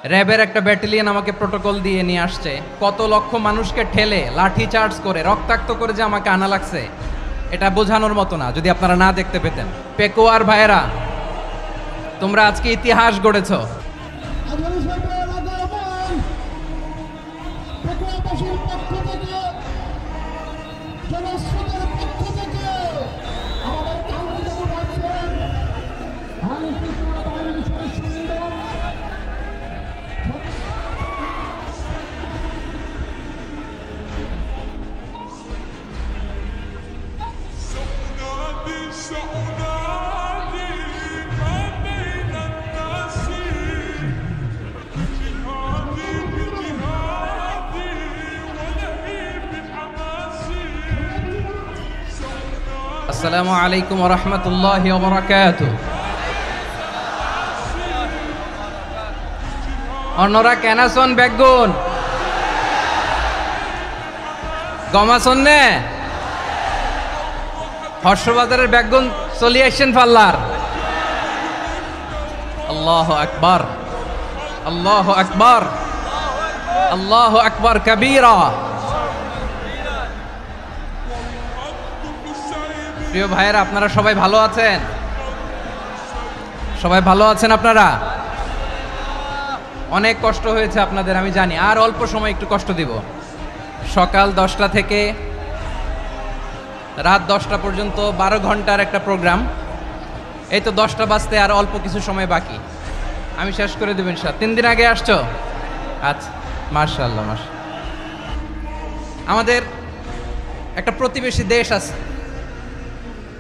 র্যাবের একটা ব্যাটালিয়ন আমাকে প্রোটোকল দিয়ে নিয়ে আসছে, কত লক্ষ মানুষকে ঠেলে লাঠি চার্জ করে রক্তাক্ত করে যে আমাকে আনা লাগছে, এটা বোঝানোর মতো না যদি আপনারা না দেখতে পেতেন। পেকুয়ার ভাইয়েরা, তোমরা আজকে ইতিহাস গড়েছ। আসসালামু আলাইকুম ওয়া রাহমাতুল্লাহি ওয়া বারাকাতুহু। অন্যরা কেন আছেন বেগুন গমাছন নে হর্ষবাজারের বেগুন চলি আসছেন পাল্লার। আল্লাহু আকবার, আল্লাহু আকবার, আল্লাহু আকবার কাবীরা। প্রিয় ভাইয়েরা, আপনারা সবাই ভালো আছেন? সবাই ভালো আছেন? আপনারা অনেক কষ্ট হয়েছে আপনাদের, আমি জানি। আর অল্প সময় একটু কষ্ট দিব। সকাল 10টা থেকে রাত 10টা পর্যন্ত 12 ঘন্টার একটা প্রোগ্রাম। এই তো 10টা বাজতে আর অল্প কিছু সময় বাকি, আমি শেষ করে দেবেন। 3 দিন আগে আসছো? আচ্ছা, মাশাআল্লাহ মাশাআল্লাহ। আমাদের একটা প্রতিবেশী দেশ আছে,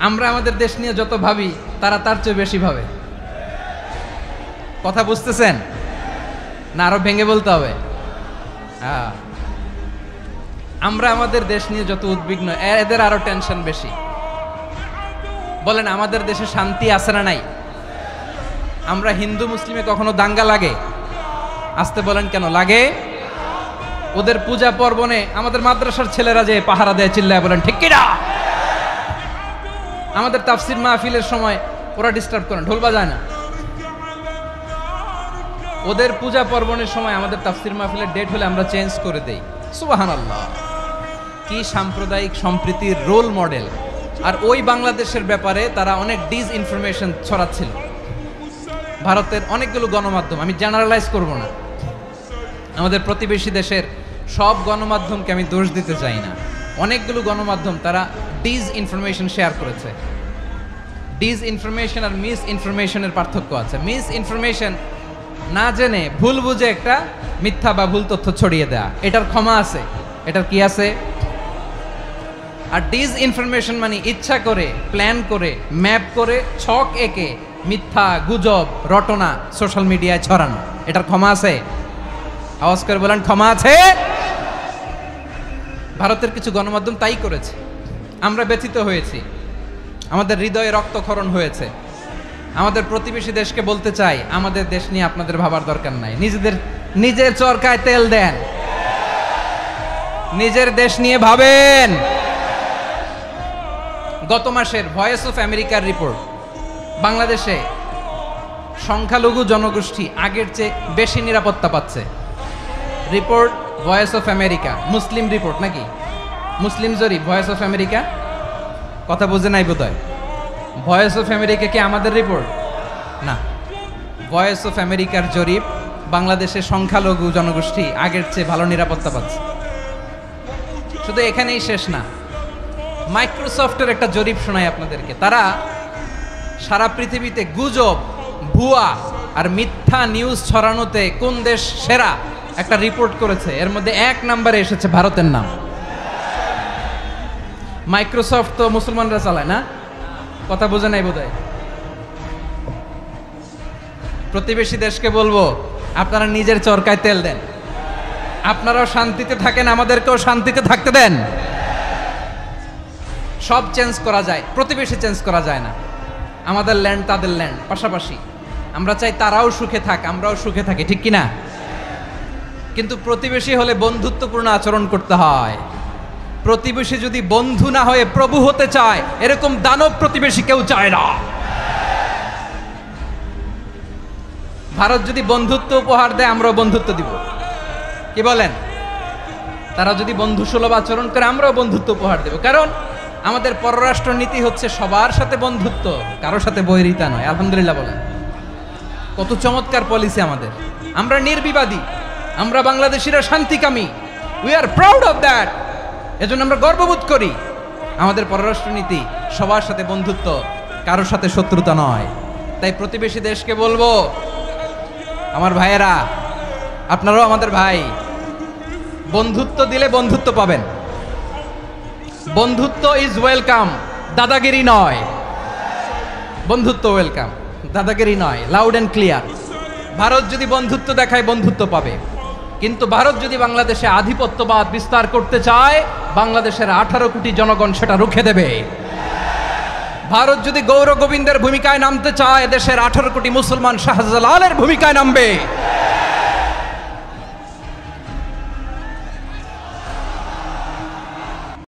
আমরা আমাদের দেশ নিয়ে যত ভাবি তারা তার চেয়ে বেশি ভাবে। কথা বুঝতেছেন না? আরো ভেঙে বলতে হবে। হ্যাঁ, আমরা আমাদের দেশ নিয়ে যত উদ্বিগ্ন, এদের আরো টেনশন বেশি। বলেন, আমাদের দেশে শান্তি আছে না নাই? আমরা হিন্দু মুসলিমে কখনো দাঙ্গা লাগে? আসতে বলেন, কেন লাগে? ওদের পূজা পার্বণে আমাদের মাদ্রাসার ছেলেরা যে পাহারা দেয়, চিল্লায় বলেন ঠিক কিনা? আমাদের তাফসির মাহফিলের সময় ওরা ডিস্টার্ব করে, ঢোল বাজায় না। ওদের পূজা পার্বণের সময় আমাদের তাফসির মাহফিলের ডেট হলে আমরা চেঞ্জ করে দেই। সুবহানাল্লাহ, কি সাম্প্রদায়িক সম্প্রীতির রোল মডেল। আর ওই বাংলাদেশের ব্যাপারে তারা অনেক ডিসইনফরমেশন ছড়াচ্ছিল। ভারতের অনেকগুলো গণমাধ্যম, আমি জেনারেলাইজ করব না, আমাদের প্রতিবেশী দেশের সব গণমাধ্যমকে আমি দোষ দিতে চাই না। অনেকগুলো গণমাধ্যম তারা ডিসইনফরমেশন শেয়ার করেছে। ডিসইনফরমেশন আর মিস ইনফরমেশনের পার্থক্য আছে। মিস ইনফরমেশন না জেনে ভুল বুঝে একটা মিথ্যা বা ভুল তথ্য ছড়িয়ে দেয়া, এটার ক্ষমা আছে, এটার কি আছে। আর ডিসইনফরমেশন মানে ইচ্ছা করে, প্ল্যান করে, ম্যাপ করে, ছক এঁকে মিথ্যা, গুজব, রটনা সোশ্যাল মিডিয়ায় ছড়ানো, এটার ক্ষমা আছে? আওয়াজ করে বলেন, ক্ষমা আছে? ভারতের কিছু গণমাধ্যম তাই করেছে। আমরা ব্যথিত হয়েছি, আমাদের হৃদয়ে রক্তক্ষরণ হয়েছে। আমাদের প্রতিবেশী দেশকে বলতে চাই, আমাদের দেশ নিয়ে আপনাদের ভাবার দরকার নাই। নিজের চরকায় তেল দেন, নিজের দেশ নিয়ে ভাবেন। গত মাসের ভয়েস অফ আমেরিকার রিপোর্ট, বাংলাদেশে সংখ্যালঘু জনগোষ্ঠী আগের চেয়ে বেশি নিরাপত্তা পাচ্ছে। Report voice of America, Muslim report নাকি? মুসলিম জরিপ, ভয়েস অফ আমেরিকা। কথা বুঝে নাই বোধহয়। ভয়েস অফ আমেরিকা কি আমাদের রিপোর্ট? না, ভয়েস অফ আমেরিকার জরিপ, বাংলাদেশের সংখ্যালঘু জনগোষ্ঠী আগের চেয়ে ভালো নিরাপত্তা পাচ্ছে। শুধু এখানেই শেষ না, মাইক্রোসফটের একটা জরিপ শোনাই আপনাদেরকে। তারা সারা পৃথিবীতে গুজব, ভুয়া আর মিথ্যা নিউজ ছড়ানোতে কোন দেশ সেরা একটা রিপোর্ট করেছে। এর মধ্যে 1 নম্বরে এসেছে ভারতের নাম। মাইক্রোসফট তো মুসলমানরা চালায় না? কথা বোঝে নাই বোধহয়। প্রতিবেশী দেশকে বলবো, আপনারা নিজের চরকায় তেল দেন, আপনারাও শান্তিতে থাকেন, আমাদেরকেও শান্তিতে থাকতে দেন। সব চেঞ্জ করা যায়, প্রতিবেশী চেঞ্জ করা যায় না। আমাদের ল্যান্ড তাদের ল্যান্ড, পাশাপাশি। আমরা চাই তারাও সুখে থাক, আমরাও সুখে থাকি, ঠিক কিনা? কিন্তু প্রতিবেশী হলে বন্ধুত্বপূর্ণ আচরণ করতে হয়। প্রতিবেশী যদি বন্ধু না হয়ে প্রভু হতে চায়, এরকম দানব প্রতিবেশী কেউ চায় না। ভারত যদি বন্ধুত্ব উপহার দেয় আমরাও বন্ধুত্ব দিব, কি বলেন? তারা যদি বন্ধুসুলভ আচরণ করে আমরাও বন্ধুত্ব উপহার দেব, কারণ আমাদের পররাষ্ট্র নীতি হচ্ছে সবার সাথে বন্ধুত্ব, কারোর সাথে বৈরিতা নয়। আলহামদুলিল্লাহ বলেন, কত চমৎকার পলিসি আমাদের। আমরা নির্বিবাদী, আমরা বাংলাদেশিরা শান্তিকামী, we are proud of that. এজন্য আমরা গর্ববোধ করি আমাদের পররাষ্ট্র নীতি সবার সাথে বন্ধুত্ব, কারোর সাথে শত্রুতা নয়। তাই প্রতিবেশী দেশকে বলবো, আমার ভাইয়েরা, আপনারাও আমাদের ভাই, বন্ধুত্ব দিলে বন্ধুত্ব পাবেন। বন্ধুত্ব ইজ ওয়েলকাম, দাদাগিরি নয়। বন্ধুত্ব ওয়েলকাম, দাদাগিরি নয়, লাউড অ্যান্ড ক্লিয়ার। ভারত যদি বন্ধুত্ব দেখায় বন্ধুত্ব পাবে, কিন্তু ভারত যদি বাংলাদেশে আধিপত্যবাদ বিস্তার করতে চায়, বাংলাদেশের 18 কোটি জনগণ সেটা রুখে দেবে। ভারত যদি গৌর গোবিন্দের ভূমিকায় নামতে চায়, দেশের 18 কোটি মুসলমান শাহজালালের ভূমিকায় নামবে।